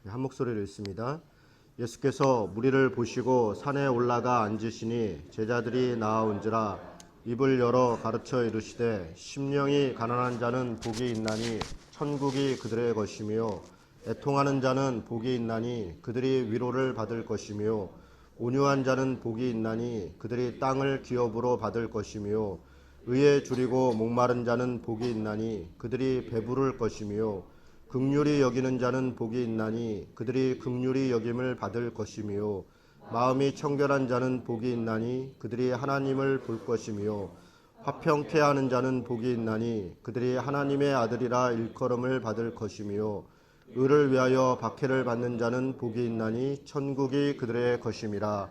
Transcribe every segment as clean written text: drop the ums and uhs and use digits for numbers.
한 목소리로 읽습니다. 예수께서 무리를 보시고 산에 올라가 앉으시니 제자들이 나아온지라 입을 열어 가르쳐 이르시되 심령이 가난한 자는 복이 있나니 천국이 그들의 것이며 애통하는 자는 복이 있나니 그들이 위로를 받을 것이며 온유한 자는 복이 있나니 그들이 땅을 기업으로 받을 것이며 의에 줄이고 목마른 자는 복이 있나니 그들이 배부를 것이며 긍휼히 여기는 자는 복이 있나니 그들이 긍휼히 여김을 받을 것이며 마음이 청결한 자는 복이 있나니 그들이 하나님을 볼 것이며 화평케 하는 자는 복이 있나니 그들이 하나님의 아들이라 일컬음을 받을 것이며 의를 위하여 박해를 받는 자는 복이 있나니 천국이 그들의 것임이라.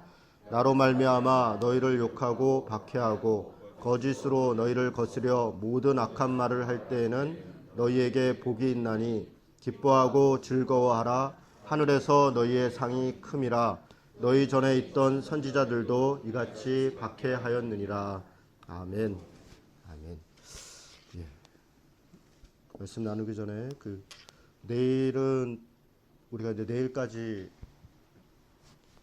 나로 말미암아 너희를 욕하고 박해하고 거짓으로 너희를 거스려 모든 악한 말을 할 때에는 너희에게 복이 있나니 기뻐하고 즐거워하라. 하늘에서 너희의 상이 큼이라. 너희 전에 있던 선지자들도 이같이 박해하였느니라. 아멘. 아멘. 예. 말씀 나누기 전에 내일은 우리가 이제 내일까지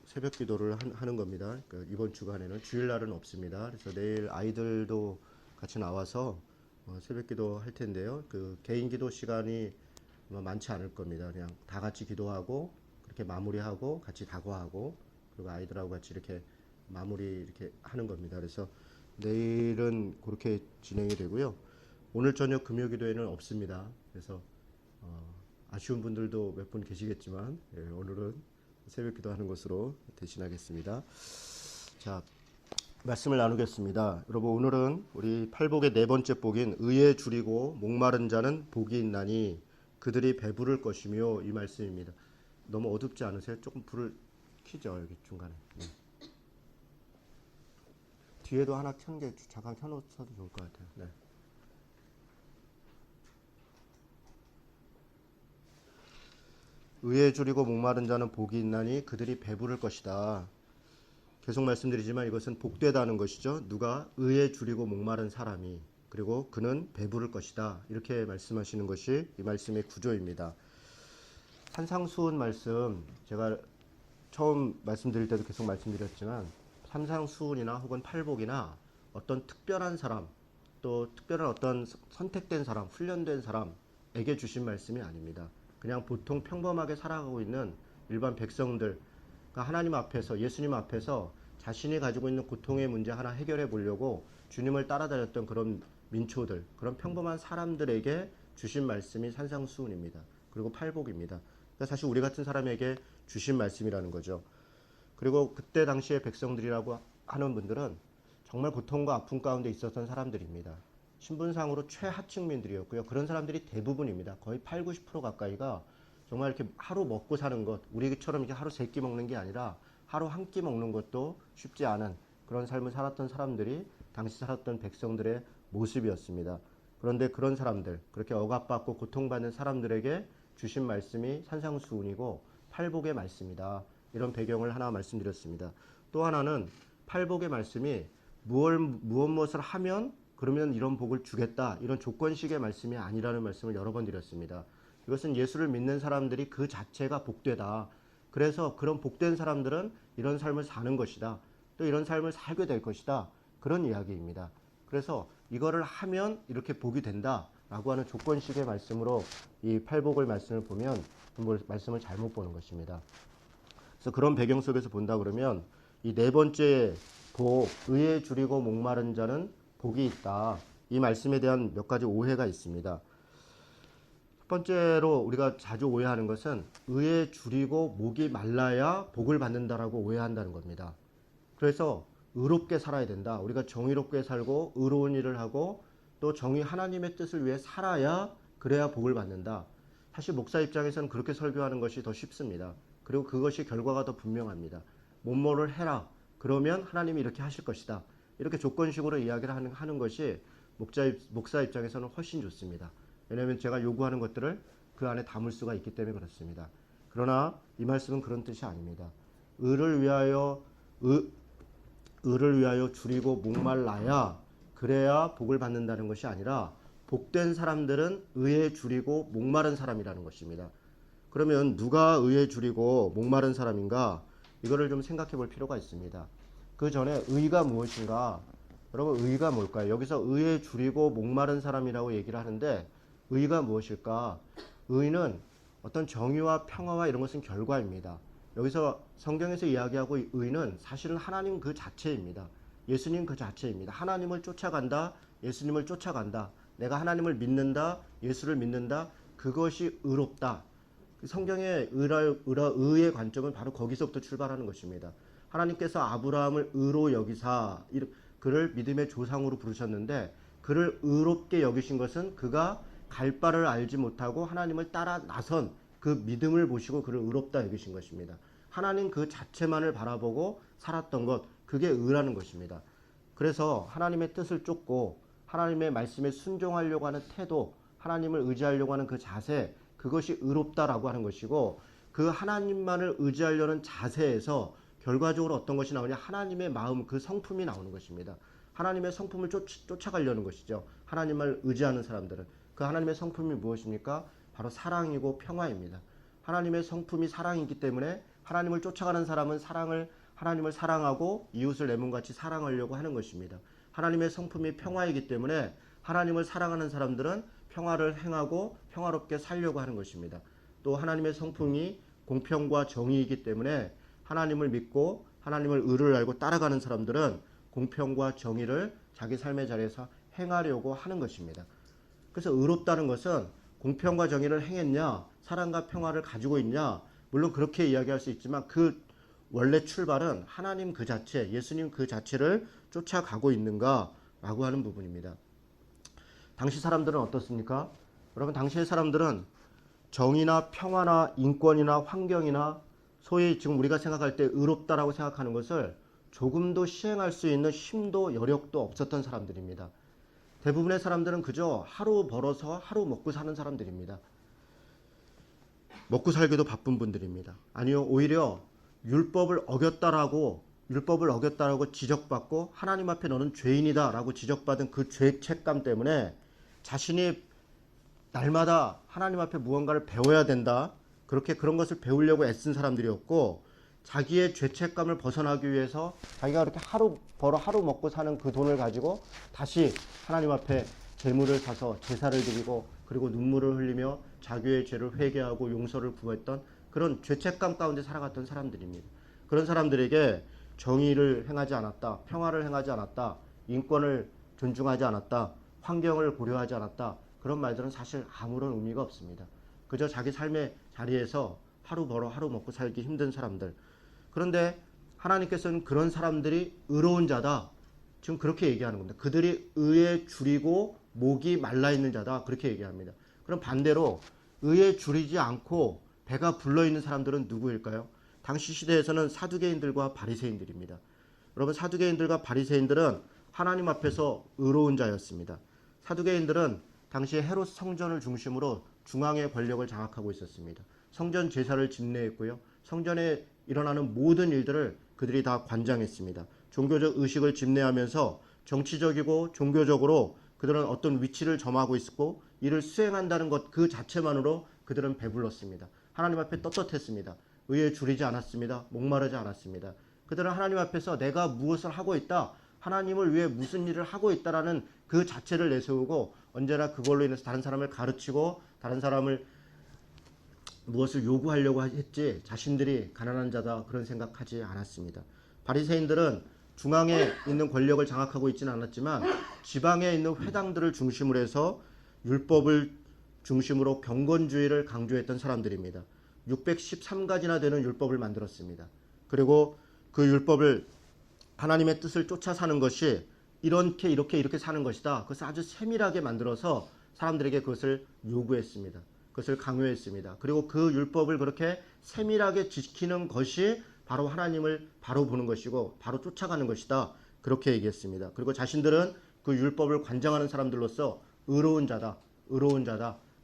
새벽 기도를 하는 겁니다. 그러니까 이번 주간에는 주일날은 없습니다. 그래서 내일 아이들도 같이 나와서 새벽 기도 할 텐데요. 개인 기도 시간이 많지 않을 겁니다. 그냥 다 같이 기도하고 그렇게 마무리하고 같이 다과하고 그리고 아이들하고 같이 이렇게 마무리 이렇게 하는 겁니다. 그래서 내일은 그렇게 진행이 되고요. 오늘 저녁 금요 기도회는 없습니다. 그래서 아쉬운 분들도 몇 분 계시겠지만 오늘은 새벽 기도하는 것으로 대신하겠습니다. 자, 말씀을 나누겠습니다. 여러분, 오늘은 우리 팔복의 네 번째 복인 의에 줄이고 목마른 자는 복이 있나니 그들이 배부를 것이며 이 말씀입니다. 너무 어둡지 않으세요? 조금 불을 켜죠, 여기 중간에. 네. 뒤에도 하나 켠 게 잠깐 켜놓어도 좋을 것 같아요. 네. 의에 줄이고 목마른 자는 복이 있나니 그들이 배부를 것이다. 계속 말씀드리지만 이것은 복되다는 것이죠. 누가 의에 줄이고 목마른 사람이, 그리고 그는 배부를 것이다. 이렇게 말씀하시는 것이 이 말씀의 구조입니다. 산상수훈 말씀, 제가 처음 말씀드릴 때도 계속 말씀드렸지만 산상수훈이나 혹은 팔복이나 어떤 특별한 사람, 또 특별한 어떤 선택된 사람, 훈련된 사람에게 주신 말씀이 아닙니다. 그냥 보통 평범하게 살아가고 있는 일반 백성들, 그러니까 하나님 앞에서, 예수님 앞에서 자신이 가지고 있는 고통의 문제 하나 해결해 보려고 주님을 따라다녔던 그런 민초들, 그런 평범한 사람들에게 주신 말씀이 산상수훈입니다. 그리고 팔복입니다. 그러니까 사실 우리 같은 사람에게 주신 말씀이라는 거죠. 그리고 그때 당시의 백성들이라고 하는 분들은 정말 고통과 아픔 가운데 있었던 사람들입니다. 신분상으로 최하층민들이었고요. 그런 사람들이 대부분입니다. 거의 8, 90% 가까이가 정말 이렇게 하루 먹고 사는 것, 우리처럼 이렇게 하루 3끼 먹는 게 아니라 하루 한 끼 먹는 것도 쉽지 않은 그런 삶을 살았던 사람들이 당시 살았던 백성들의 모습이었습니다. 그런데 그런 사람들, 그렇게 억압받고 고통받는 사람들에게 주신 말씀이 산상수훈이고 팔복의 말씀이다. 이런 배경을 하나 말씀드렸습니다. 또 하나는 팔복의 말씀이 무엇을 하면 그러면 이런 복을 주겠다, 이런 조건식의 말씀이 아니라는 말씀을 여러 번 드렸습니다. 이것은 예수를 믿는 사람들이 그 자체가 복되다. 그래서 그런 복된 사람들은 이런 삶을 사는 것이다. 또 이런 삶을 살게 될 것이다. 그런 이야기입니다. 그래서 이거를 하면 이렇게 복이 된다 라고 하는 조건식의 말씀으로 이 팔복을 말씀을 보면 말씀을 잘못 보는 것입니다. 그래서 그런 배경 속에서 본다 그러면 이 네 번째 복, 의에 줄이고 목마른 자는 복이 있다. 이 말씀에 대한 몇 가지 오해가 있습니다. 첫 번째로 우리가 자주 오해하는 것은 의에 줄이고 목이 말라야 복을 받는다라고 오해한다는 겁니다. 그래서 의롭게 살아야 된다. 우리가 정의롭게 살고 의로운 일을 하고 또 하나님의 뜻을 위해 살아야 그래야 복을 받는다. 사실 목사 입장에서는 그렇게 설교하는 것이 더 쉽습니다. 그리고 그것이 결과가 더 분명합니다. 뭐뭐를 해라. 그러면 하나님이 이렇게 하실 것이다. 이렇게 조건식으로 이야기를 하는 것이 목사 입장에서는 훨씬 좋습니다. 왜냐하면 제가 요구하는 것들을 그 안에 담을 수가 있기 때문에 그렇습니다. 그러나 이 말씀은 그런 뜻이 아닙니다. 의를 위하여 줄이고 목말라야 그래야 복을 받는다는 것이 아니라 복된 사람들은 의에 줄이고 목마른 사람이라는 것입니다. 그러면 누가 의에 줄이고 목마른 사람인가? 이거를 좀 생각해 볼 필요가 있습니다. 그 전에 의가 무엇인가? 여러분 의가 뭘까요? 여기서 의에 줄이고 목마른 사람이라고 얘기를 하는데 의가 무엇일까? 의는 어떤 정의와 평화와 이런 것은 결과입니다. 여기서 성경에서 이야기하고 의는 사실은 하나님 그 자체입니다. 예수님 그 자체입니다. 하나님을 쫓아간다. 예수님을 쫓아간다. 내가 하나님을 믿는다. 예수를 믿는다. 그것이 의롭다. 성경의 의의 관점은 바로 거기서부터 출발하는 것입니다. 하나님께서 아브라함을 의로 여기사 그를 믿음의 조상으로 부르셨는데 그를 의롭게 여기신 것은 그가 갈 바를 알지 못하고 하나님을 따라 나선 그 믿음을 보시고 그를 의롭다 여기신 것입니다. 하나님 그 자체만을 바라보고 살았던 것, 그게 의라는 것입니다. 그래서 하나님의 뜻을 쫓고 하나님의 말씀에 순종하려고 하는 태도, 하나님을 의지하려고 하는 그 자세, 그것이 의롭다라고 하는 것이고, 그 하나님만을 의지하려는 자세에서 결과적으로 어떤 것이 나오냐? 하나님의 마음, 그 성품이 나오는 것입니다. 하나님의 성품을 쫓아가려는 것이죠. 하나님을 의지하는 사람들은. 그 하나님의 성품이 무엇입니까? 바로 사랑이고 평화입니다. 하나님의 성품이 사랑이기 때문에 하나님을 쫓아가는 사람은 하나님을 사랑하고 이웃을 내 몸같이 사랑하려고 하는 것입니다. 하나님의 성품이 평화이기 때문에 하나님을 사랑하는 사람들은 평화를 행하고 평화롭게 살려고 하는 것입니다. 또 하나님의 성품이 공평과 정의이기 때문에 하나님을 믿고 하나님을 의를 알고 따라가는 사람들은 공평과 정의를 자기 삶의 자리에서 행하려고 하는 것입니다. 그래서 의롭다는 것은 공평과 정의를 행했냐, 사랑과 평화를 가지고 있냐, 물론 그렇게 이야기할 수 있지만 그 원래 출발은 하나님 그 자체, 예수님 그 자체를 쫓아가고 있는가라고 하는 부분입니다. 당시 사람들은 어떻습니까? 여러분, 당시의 사람들은 정의나 평화나 인권이나 환경이나 소위 지금 우리가 생각할 때 의롭다라고 생각하는 것을 조금도 시행할 수 있는 힘도 여력도 없었던 사람들입니다. 대부분의 사람들은 그저 하루 벌어서 하루 먹고 사는 사람들입니다. 먹고 살기도 바쁜 분들입니다. 아니요, 오히려 율법을 어겼다라고 지적받고 하나님 앞에 너는 죄인이다라고 지적받은 그 죄책감 때문에 자신이 날마다 하나님 앞에 무언가를 배워야 된다. 그런 것을 배우려고 애쓴 사람들이었고, 자기의 죄책감을 벗어나기 위해서 자기가 그렇게 하루 벌어 하루 먹고 사는 그 돈을 가지고 다시 하나님 앞에 제물을 사서 제사를 드리고 그리고 눈물을 흘리며 자기의 죄를 회개하고 용서를 구했던 그런 죄책감 가운데 살아갔던 사람들입니다. 그런 사람들에게 정의를 행하지 않았다, 평화를 행하지 않았다, 인권을 존중하지 않았다, 환경을 고려하지 않았다, 그런 말들은 사실 아무런 의미가 없습니다. 그저 자기 삶의 자리에서 하루 벌어 하루 먹고 살기 힘든 사람들. 그런데 하나님께서는 그런 사람들이 의로운 자다, 지금 그렇게 얘기하는 겁니다. 그들이 의에 줄이고 목이 말라있는 자다, 그렇게 얘기합니다. 그럼 반대로 의에 줄이지 않고 배가 불러있는 사람들은 누구일까요? 당시 시대에서는 사두개인들과 바리새인들입니다. 여러분, 사두개인들과 바리새인들은 하나님 앞에서 의로운 자였습니다. 사두개인들은 당시 헤롯 성전을 중심으로 중앙의 권력을 장악하고 있었습니다. 성전 제사를 집례했고요. 성전에 일어나는 모든 일들을 그들이 다 관장했습니다. 종교적 의식을 집례하면서 정치적이고 종교적으로 그들은 어떤 위치를 점하고 있었고 이를 수행한다는 것 그 자체만으로 그들은 배불렀습니다. 하나님 앞에 떳떳했습니다. 의에 줄이지 않았습니다. 목마르지 않았습니다. 그들은 하나님 앞에서 내가 무엇을 하고 있다, 하나님을 위해 무슨 일을 하고 있다라는 그 자체를 내세우고 언제나 그걸로 인해서 다른 사람을 가르치고 다른 사람을 무엇을 요구하려고 했지 자신들이 가난한 자다 그런 생각하지 않았습니다. 바리새인들은 중앙에 있는 권력을 장악하고 있지는 않았지만 지방에 있는 회당들을 중심으로 해서 율법을 중심으로 경건주의를 강조했던 사람들입니다. 613가지나 되는 율법을 만들었습니다. 그리고 그 율법을 하나님의 뜻을 쫓아 사는 것이 이렇게 사는 것이다, 그것을 아주 세밀하게 만들어서 사람들에게 그것을 요구했습니다. 그것을 강요했습니다. 그리고 그 율법을 그렇게 세밀하게 지키는 것이 바로 하나님을 바로 보는 것이고 바로 쫓아가는 것이다, 그렇게 얘기했습니다. 그리고 자신들은 그 율법을 관장하는 사람들로서 의로운 자다,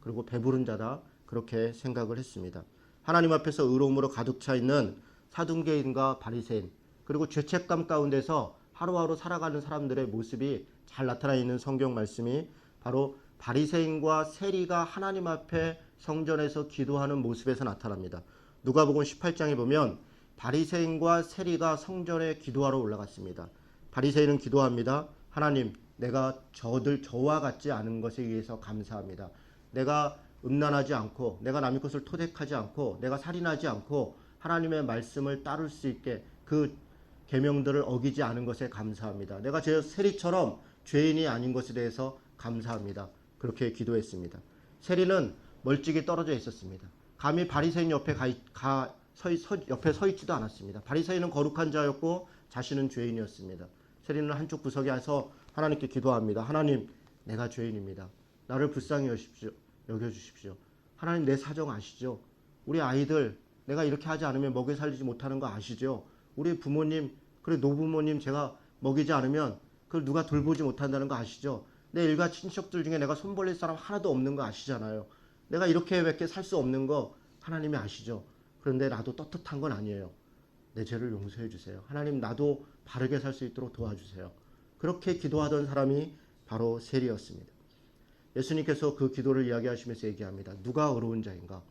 그리고 배부른 자다, 그렇게 생각을 했습니다. 하나님 앞에서 의로움으로 가득 차 있는 사두개인과 바리새인, 그리고 죄책감 가운데서 하루하루 살아가는 사람들의 모습이 잘 나타나 있는 성경 말씀이 바로 바리새인과 세리가 하나님 앞에 성전에서 기도하는 모습에서 나타납니다. 누가복음 18장에 보면 바리새인과 세리가 성전에 기도하러 올라갔습니다. 바리새인은 기도합니다. 하나님, 내가 저와 같지 않은 것에 의해서 감사합니다. 내가 음란하지 않고, 내가 남의 것을 토색하지 않고, 내가 살인하지 않고 하나님의 말씀을 따를 수 있게 그 계명들을 어기지 않은 것에 감사합니다. 내가 제 세리처럼 죄인이 아닌 것에 대해서 감사합니다. 그렇게 기도했습니다. 세리는 멀찍이 떨어져 있었습니다. 감히 바리새인 옆에 옆에 서 있지도 않았습니다. 바리새인은 거룩한 자였고 자신은 죄인이었습니다. 세리는 한쪽 구석에 와서 하나님께 기도합니다. 하나님, 내가 죄인입니다. 나를 불쌍히 여겨주십시오. 하나님, 내 사정 아시죠? 우리 아이들 내가 이렇게 하지 않으면 먹여 살리지 못하는 거 아시죠? 우리 부모님, 그래 노부모님 제가 먹이지 않으면 그걸 누가 돌보지 못한다는 거 아시죠? 내 일가 친척들 중에 내가 손 벌릴 사람 하나도 없는 거 아시잖아요. 내가 이렇게밖에 살 수 없는 거 하나님이 아시죠? 그런데 나도 떳떳한 건 아니에요. 내 죄를 용서해 주세요. 하나님, 나도 바르게 살 수 있도록 도와주세요. 그렇게 기도하던 사람이 바로 세리였습니다. 예수님께서 그 기도를 이야기하시면서 얘기합니다. 누가 의로운 자인가?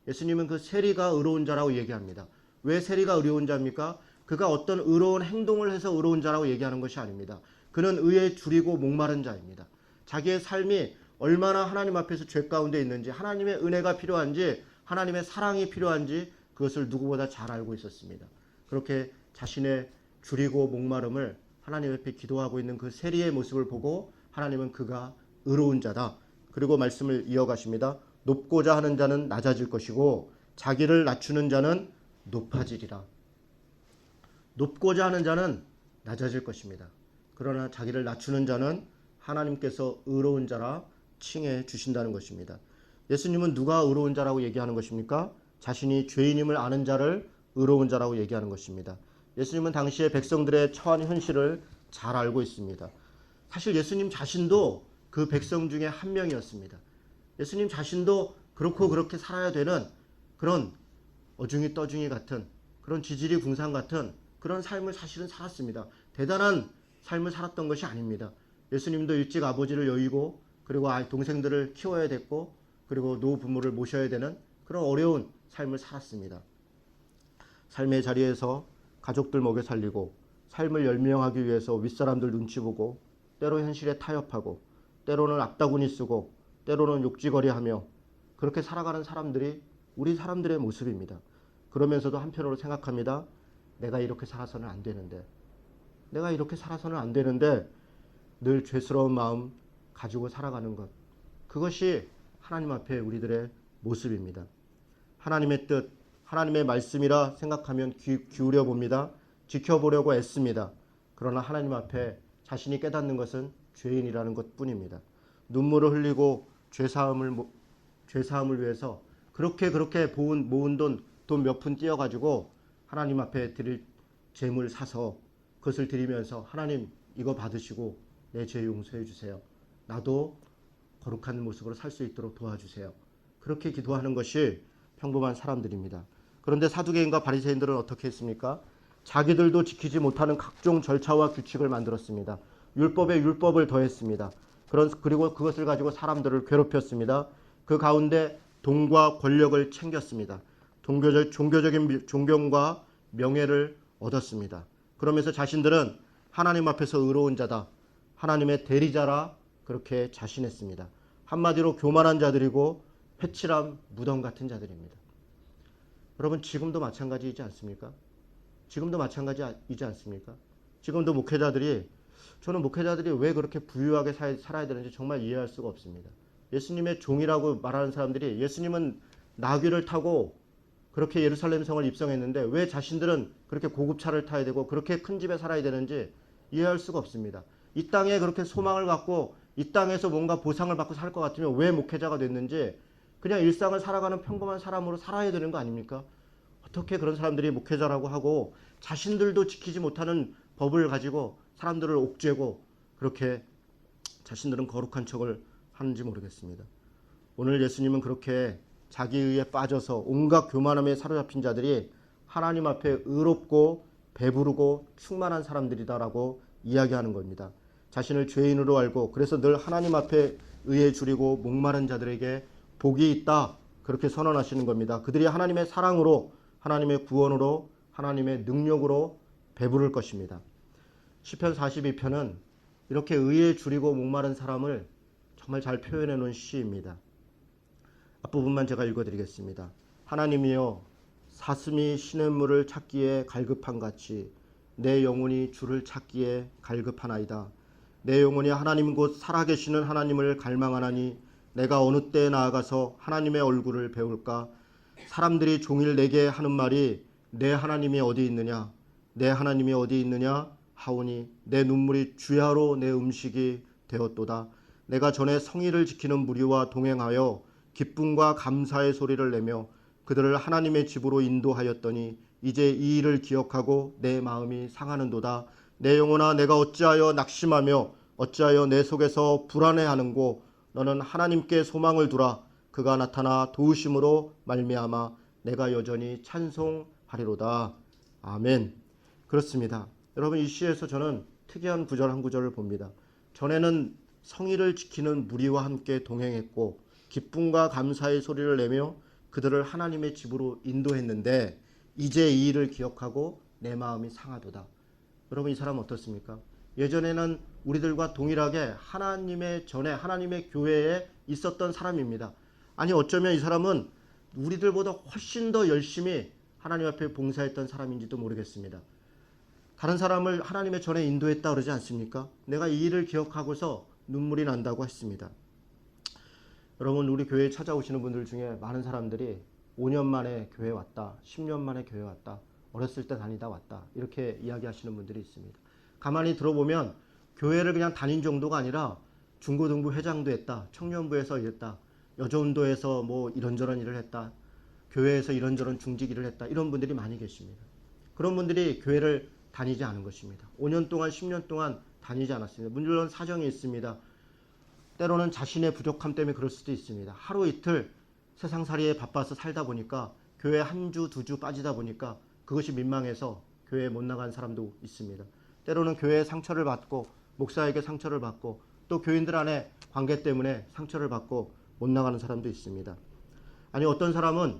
예수님은 그 세리가 의로운 자라고 얘기합니다. 왜 세리가 의로운 자입니까? 그가 어떤 의로운 행동을 해서 의로운 자라고 얘기하는 것이 아닙니다. 그는 의에 줄이고 목마른 자입니다. 자기의 삶이 얼마나 하나님 앞에서 죄 가운데 있는지, 하나님의 은혜가 필요한지, 하나님의 사랑이 필요한지 그것을 누구보다 잘 알고 있었습니다. 그렇게 자신의 줄이고 목마름을 하나님 앞에 기도하고 있는 그 세리의 모습을 보고 하나님은 그가 의로운 자다. 그리고 말씀을 이어가십니다. 높고자 하는 자는 낮아질 것이고 자기를 낮추는 자는 높아지리라. 높고자 하는 자는 낮아질 것입니다. 그러나 자기를 낮추는 자는 하나님께서 의로운 자라 칭해 주신다는 것입니다. 예수님은 누가 의로운 자라고 얘기하는 것입니까? 자신이 죄인임을 아는 자를 의로운 자라고 얘기하는 것입니다. 예수님은 당시의 백성들의 처한 현실을 잘 알고 있습니다. 사실 예수님 자신도 그 백성 중에 한 명이었습니다. 예수님 자신도 그렇고 그렇게 살아야 되는 그런 어중이 떠중이 같은 그런 지질이 궁상 같은 그런 삶을 사실은 살았습니다. 대단한 삶을 살았던 것이 아닙니다. 예수님도 일찍 아버지를 여의고 그리고 동생들을 키워야 됐고 그리고 노부모를 모셔야 되는 그런 어려운 삶을 살았습니다. 삶의 자리에서 가족들 먹여 살리고 삶을 열명하기 위해서 윗사람들 눈치 보고 때로 현실에 타협하고 때로는 악다구니 쓰고 때로는 욕지거리하며 그렇게 살아가는 사람들이 우리 사람들의 모습입니다. 그러면서도 한편으로 생각합니다. 내가 이렇게 살아서는 안 되는데 내가 이렇게 살아서는 안 되는데 늘 죄스러운 마음 가지고 살아가는 것, 그것이 하나님 앞에 우리들의 모습입니다. 하나님의 뜻, 하나님의 말씀이라 생각하면 기울여 봅니다. 지켜보려고 애씁니다. 그러나 하나님 앞에 자신이 깨닫는 것은 죄인이라는 것뿐입니다. 눈물을 흘리고 죄사함을 위해서 그렇게 모은 돈 몇 푼 띄어가지고 하나님 앞에 드릴 재물 사서 그것을 드리면서 하나님 이거 받으시고 내 죄 용서해 주세요. 나도 거룩한 모습으로 살 수 있도록 도와주세요. 그렇게 기도하는 것이 평범한 사람들입니다. 그런데 사두개인과 바리새인들은 어떻게 했습니까? 자기들도 지키지 못하는 각종 절차와 규칙을 만들었습니다. 율법에 율법을 더했습니다. 그리고 그것을 가지고 사람들을 괴롭혔습니다. 그 가운데 돈과 권력을 챙겼습니다. 종교적인 존경과 명예를 얻었습니다. 그러면서 자신들은 하나님 앞에서 의로운 자다, 하나님의 대리자라 그렇게 자신했습니다. 한마디로 교만한 자들이고 패칠한 무덤 같은 자들입니다. 여러분, 지금도 마찬가지이지 않습니까? 지금도 마찬가지이지 않습니까? 지금도 저는 목회자들이 왜 그렇게 부유하게 살아야 되는지 정말 이해할 수가 없습니다. 예수님의 종이라고 말하는 사람들이 예수님은 나귀를 타고 그렇게 예루살렘 성을 입성했는데 왜 자신들은 그렇게 고급 차를 타야 되고 그렇게 큰 집에 살아야 되는지 이해할 수가 없습니다. 이 땅에 그렇게 소망을 갖고 이 땅에서 뭔가 보상을 받고 살 것 같으면 왜 목회자가 됐는지, 그냥 일상을 살아가는 평범한 사람으로 살아야 되는 거 아닙니까? 어떻게 그런 사람들이 목회자라고 하고 자신들도 지키지 못하는 법을 가지고 사람들을 옥죄고 그렇게 자신들은 거룩한 척을 하는지 모르겠습니다. 오늘 예수님은 그렇게 자기의에 빠져서 온갖 교만함에 사로잡힌 자들이 하나님 앞에 의롭고 배부르고 충만한 사람들이다라고 이야기하는 겁니다. 자신을 죄인으로 알고 그래서 늘 하나님 앞에 의에 줄이고 목마른 자들에게 복이 있다, 그렇게 선언하시는 겁니다. 그들이 하나님의 사랑으로, 하나님의 구원으로, 하나님의 능력으로 배부를 것입니다. 시편 42편은 이렇게 의에 줄이고 목마른 사람을 정말 잘 표현해 놓은 시입니다. 앞부분만 제가 읽어드리겠습니다. 하나님이여, 사슴이 시냇물을 찾기에 갈급한 같이 내 영혼이 주를 찾기에 갈급하나이다. 내 영혼이 하나님 곧 살아계시는 하나님을 갈망하나니 내가 어느 때에 나아가서 하나님의 얼굴을 배울까? 사람들이 종일 내게 하는 말이 내 하나님이 어디 있느냐? 내 하나님이 어디 있느냐? 하오니 내 눈물이 주야로 내 음식이 되었도다. 내가 전에 성의를 지키는 무리와 동행하여 기쁨과 감사의 소리를 내며 그들을 하나님의 집으로 인도하였더니 이제 이 일을 기억하고 내 마음이 상하는도다. 내 영혼아, 내가 어찌하여 낙심하며 어찌하여 내 속에서 불안해하는고? 너는 하나님께 소망을 두라. 그가 나타나 도우심으로 말미암아 내가 여전히 찬송하리로다. 아멘. 그렇습니다. 여러분, 이 시에서 저는 특이한 구절 한 구절을 봅니다. 전에는 성의를 지키는 무리와 함께 동행했고 기쁨과 감사의 소리를 내며 그들을 하나님의 집으로 인도했는데 이제 이 일을 기억하고 내 마음이 상하도다. 여러분, 이 사람 어떻습니까? 예전에는 우리들과 동일하게 하나님의 전에 하나님의 교회에 있었던 사람입니다. 아니, 어쩌면 이 사람은 우리들보다 훨씬 더 열심히 하나님 앞에 봉사했던 사람인지도 모르겠습니다. 다른 사람을 하나님의 전에 인도했다 그러지 않습니까? 내가 이 일을 기억하고서 눈물이 난다고 했습니다. 여러분, 우리 교회에 찾아오시는 분들 중에 많은 사람들이 5년 만에 교회 왔다, 10년 만에 교회 왔다, 어렸을 때 다니다 왔다, 이렇게 이야기하시는 분들이 있습니다. 가만히 들어보면 교회를 그냥 다닌 정도가 아니라 중고등부 회장도 했다, 청년부에서 일했다, 여자운동에서 뭐 이런저런 일을 했다, 교회에서 이런저런 중직 일을 했다, 이런 분들이 많이 계십니다. 그런 분들이 교회를 다니지 않은 것입니다. 5년 동안 10년 동안 다니지 않았습니다. 물론 사정이 있습니다. 때로는 자신의 부족함 때문에 그럴 수도 있습니다. 하루 이틀 세상살이에 바빠서 살다 보니까 교회 한 주, 두 주 빠지다 보니까 그것이 민망해서 교회에 못 나간 사람도 있습니다. 때로는 교회에 상처를 받고 목사에게 상처를 받고 또 교인들 안에 관계 때문에 상처를 받고 못 나가는 사람도 있습니다. 아니, 어떤 사람은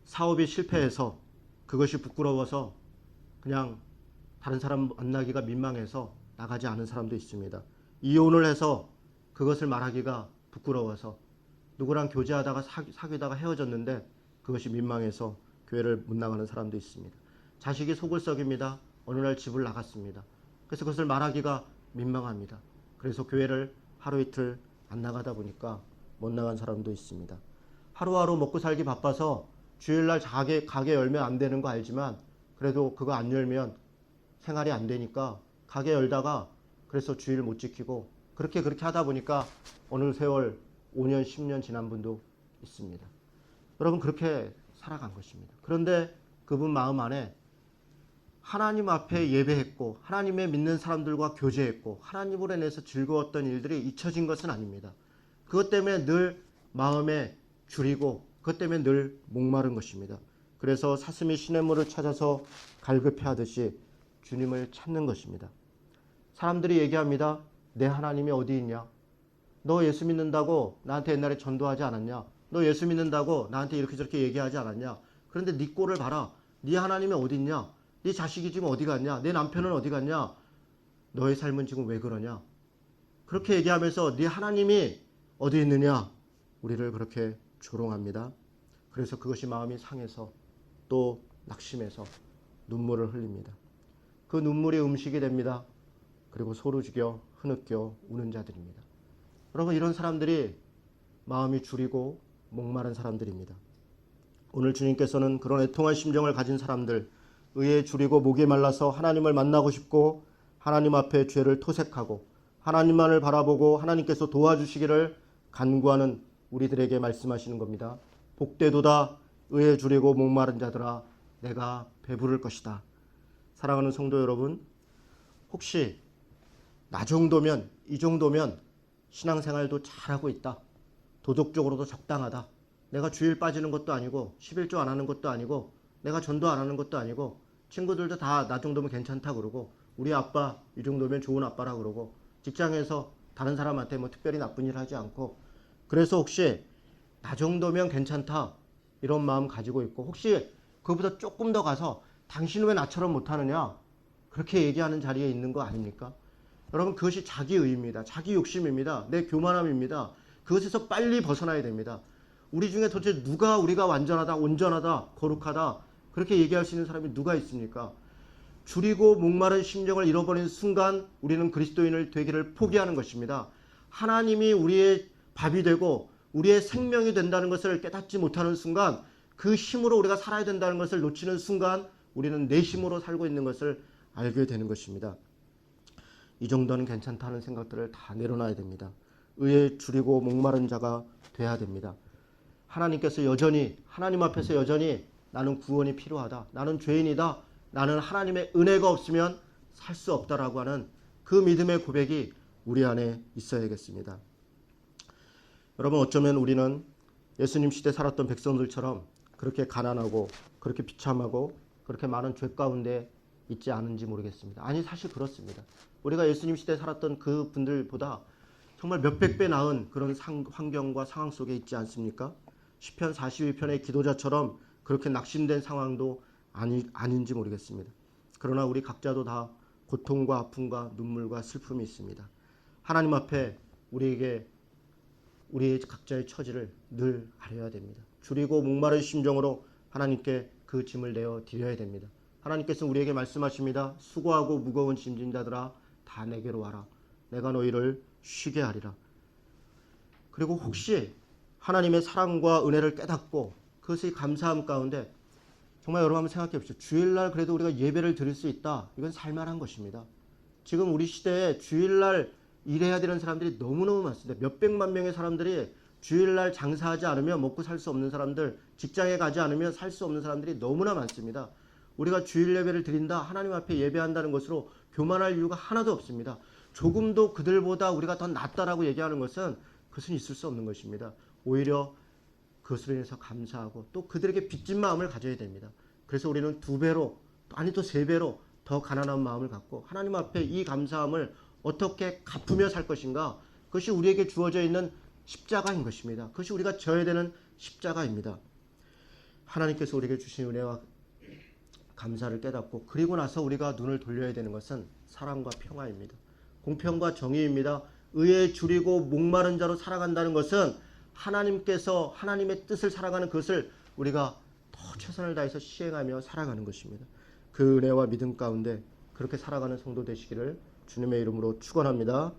사업이 실패해서 그것이 부끄러워서 그냥 다른 사람 만나기가 민망해서 나가지 않은 사람도 있습니다. 이혼을 해서 그것을 말하기가 부끄러워서 누구랑 교제하다가 사귀다가 헤어졌는데 그것이 민망해서 교회를 못 나가는 사람도 있습니다. 자식이 속을 썩입니다. 어느 날 집을 나갔습니다. 그래서 그것을 말하기가 민망합니다. 그래서 교회를 하루 이틀 안 나가다 보니까 못 나간 사람도 있습니다. 하루하루 먹고 살기 바빠서 주일날 가게 열면 안 되는 거 알지만 그래도 그거 안 열면 생활이 안 되니까 가게 열다가 그래서 주일 못 지키고 그렇게 하다 보니까 어느 세월 5년 10년 지난 분도 있습니다. 여러분, 그렇게 살아간 것입니다. 그런데 그분 마음 안에 하나님 앞에 예배했고 하나님의 믿는 사람들과 교제했고 하나님으로 인해서 즐거웠던 일들이 잊혀진 것은 아닙니다. 그것 때문에 늘 마음에 줄이고 그것 때문에 늘 목마른 것입니다. 그래서 사슴이 시냇물을 찾아서 갈급해하듯이 주님을 찾는 것입니다. 사람들이 얘기합니다. 내 하나님이 어디 있냐? 너 예수 믿는다고 나한테 옛날에 전도하지 않았냐? 너 예수 믿는다고 나한테 이렇게 저렇게 얘기하지 않았냐? 그런데 네 꼴을 봐라. 네 하나님이 어디 있냐? 네 자식이 지금 어디 갔냐? 내 남편은 어디 갔냐? 너의 삶은 지금 왜 그러냐? 그렇게 얘기하면서 네 하나님이 어디 있느냐? 우리를 그렇게 조롱합니다. 그래서 그것이 마음이 상해서 또 낙심해서 눈물을 흘립니다. 그 눈물이 음식이 됩니다. 그리고 소리지겨 흐느껴 우는 자들입니다. 여러분, 이런 사람들이 마음이 줄이고 목마른 사람들입니다. 오늘 주님께서는 그런 애통한 심정을 가진 사람들, 의에 줄이고 목이 말라서 하나님을 만나고 싶고 하나님 앞에 죄를 토색하고 하나님만을 바라보고 하나님께서 도와주시기를 간구하는 우리들에게 말씀하시는 겁니다. 복되도다 의에 줄이고 목마른 자들아, 내가 배부를 것이다. 사랑하는 성도 여러분, 혹시 나 정도면, 이 정도면 신앙생활도 잘하고 있다, 도덕적으로도 적당하다, 내가 주일 빠지는 것도 아니고 11조 안 하는 것도 아니고 내가 전도 안 하는 것도 아니고 친구들도 다 나 정도면 괜찮다 그러고 우리 아빠 이 정도면 좋은 아빠라 그러고 직장에서 다른 사람한테 뭐 특별히 나쁜 일 하지 않고, 그래서 혹시 나 정도면 괜찮다 이런 마음 가지고 있고, 혹시 그보다 조금 더 가서 당신은 왜 나처럼 못하느냐 그렇게 얘기하는 자리에 있는 거 아닙니까? 여러분, 그것이 자기의입니다. 자기 욕심입니다. 내 교만함입니다. 그것에서 빨리 벗어나야 됩니다. 우리 중에 도대체 누가 우리가 완전하다, 온전하다, 거룩하다 그렇게 얘기할 수 있는 사람이 누가 있습니까? 줄이고 목마른 심정을 잃어버린 순간 우리는 그리스도인을 되기를 포기하는 것입니다. 하나님이 우리의 밥이 되고 우리의 생명이 된다는 것을 깨닫지 못하는 순간, 그 힘으로 우리가 살아야 된다는 것을 놓치는 순간 우리는 내 힘으로 살고 있는 것을 알게 되는 것입니다. 이 정도는 괜찮다는 생각들을 다 내려놔야 됩니다. 의에 줄이고 목마른 자가 돼야 됩니다. 하나님께서 여전히, 하나님 앞에서 여전히 나는 구원이 필요하다, 나는 죄인이다, 나는 하나님의 은혜가 없으면 살 수 없다라고 하는 그 믿음의 고백이 우리 안에 있어야겠습니다. 여러분, 어쩌면 우리는 예수님 시대 살았던 백성들처럼 그렇게 가난하고 그렇게 비참하고 그렇게 많은 죄 가운데 있지 않은지 모르겠습니다. 아니, 사실 그렇습니다. 우리가 예수님 시대에 살았던 그 분들보다 정말 몇백 배 나은 그런 환경과 상황 속에 있지 않습니까? 시편 42편의 기도자처럼 그렇게 낙심된 상황도 아닌지 모르겠습니다. 그러나 우리 각자도 다 고통과 아픔과 눈물과 슬픔이 있습니다. 하나님 앞에 우리에게 우리 각자의 처지를 늘 아려야 됩니다. 줄이고 목마른 심정으로 하나님께 그 짐을 내어 드려야 됩니다. 하나님께서 우리에게 말씀하십니다. 수고하고 무거운 짐진 자들아 다 내게로 와라. 내가 너희를 쉬게 하리라. 그리고 혹시 하나님의 사랑과 은혜를 깨닫고 그것의 감사함 가운데 정말 여러분 한번 생각해 보십시오. 주일날 그래도 우리가 예배를 드릴 수 있다. 이건 살만한 것입니다. 지금 우리 시대에 주일날 일해야 되는 사람들이 너무너무 많습니다. 몇백만 명의 사람들이 주일날 장사하지 않으면 먹고 살 수 없는 사람들, 직장에 가지 않으면 살 수 없는 사람들이 너무나 많습니다. 우리가 주일 예배를 드린다, 하나님 앞에 예배한다는 것으로 교만할 이유가 하나도 없습니다. 조금도 그들보다 우리가 더 낫다라고 얘기하는 것은 그것은 있을 수 없는 것입니다. 오히려 그것으로 인해서 감사하고 또 그들에게 빚진 마음을 가져야 됩니다. 그래서 우리는 2배로, 아니 또 3배로 더 가난한 마음을 갖고 하나님 앞에 이 감사함을 어떻게 갚으며 살 것인가, 그것이 우리에게 주어져 있는 십자가인 것입니다. 그것이 우리가 져야 되는 십자가입니다. 하나님께서 우리에게 주신 은혜와 감사를 깨닫고 그리고 나서 우리가 눈을 돌려야 되는 것은 사랑과 평화입니다. 공평과 정의입니다. 의에 줄이고 목마른 자로 살아간다는 것은 하나님께서 하나님의 뜻을 살아가는 것을 우리가 더 최선을 다해서 시행하며 살아가는 것입니다. 그 은혜와 믿음 가운데 그렇게 살아가는 성도 되시기를 주님의 이름으로 축원합니다.